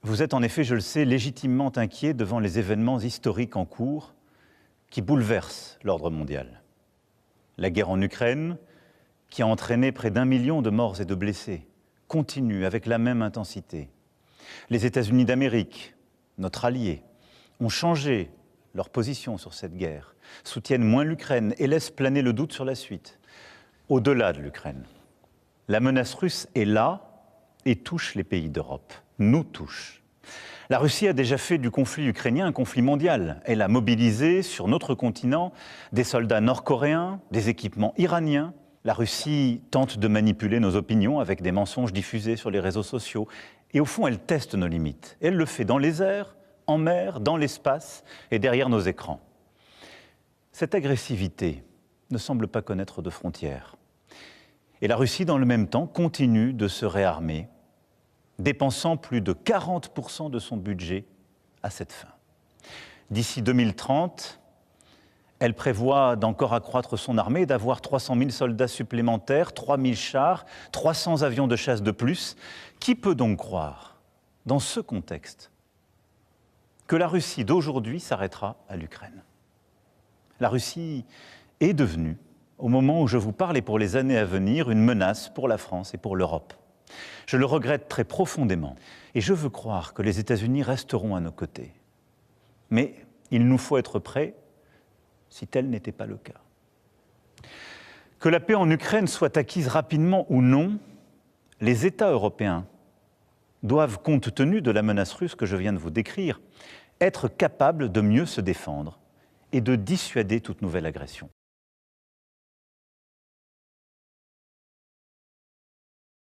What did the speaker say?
Vous êtes en effet, je le sais, légitimement inquiet devant les événements historiques en cours qui bouleversent l'ordre mondial. La guerre en Ukraine, qui a entraîné près d'1 million de morts et de blessés, continue avec la même intensité. Les États-Unis d'Amérique, notre allié, ont changé leur position sur cette guerre, soutiennent moins l'Ukraine et laissent planer le doute sur la suite. Au-delà de l'Ukraine, la menace russe est là et touche les pays d'Europe, nous touche. La Russie a déjà fait du conflit ukrainien un conflit mondial. Elle a mobilisé sur notre continent des soldats nord-coréens, des équipements iraniens. La Russie tente de manipuler nos opinions avec des mensonges diffusés sur les réseaux sociaux. Et au fond, elle teste nos limites. Elle le fait dans les airs, en mer, dans l'espace et derrière nos écrans. Cette agressivité ne semble pas connaître de frontières. Et la Russie, dans le même temps, continue de se réarmer, dépensant plus de 40% de son budget à cette fin. D'ici 2030, elle prévoit d'encore accroître son armée, d'avoir 300 000 soldats supplémentaires, 3 000 chars, 300 avions de chasse de plus. Qui peut donc croire, dans ce contexte, que la Russie d'aujourd'hui s'arrêtera à l'Ukraine? La Russie est devenue, au moment où je vous parle et pour les années à venir, une menace pour la France et pour l'Europe. Je le regrette très profondément et je veux croire que les États-Unis resteront à nos côtés. Mais il nous faut être prêts si tel n'était pas le cas. Que la paix en Ukraine soit acquise rapidement ou non, les États européens doivent, compte tenu de la menace russe que je viens de vous décrire, être capables de mieux se défendre et de dissuader toute nouvelle agression.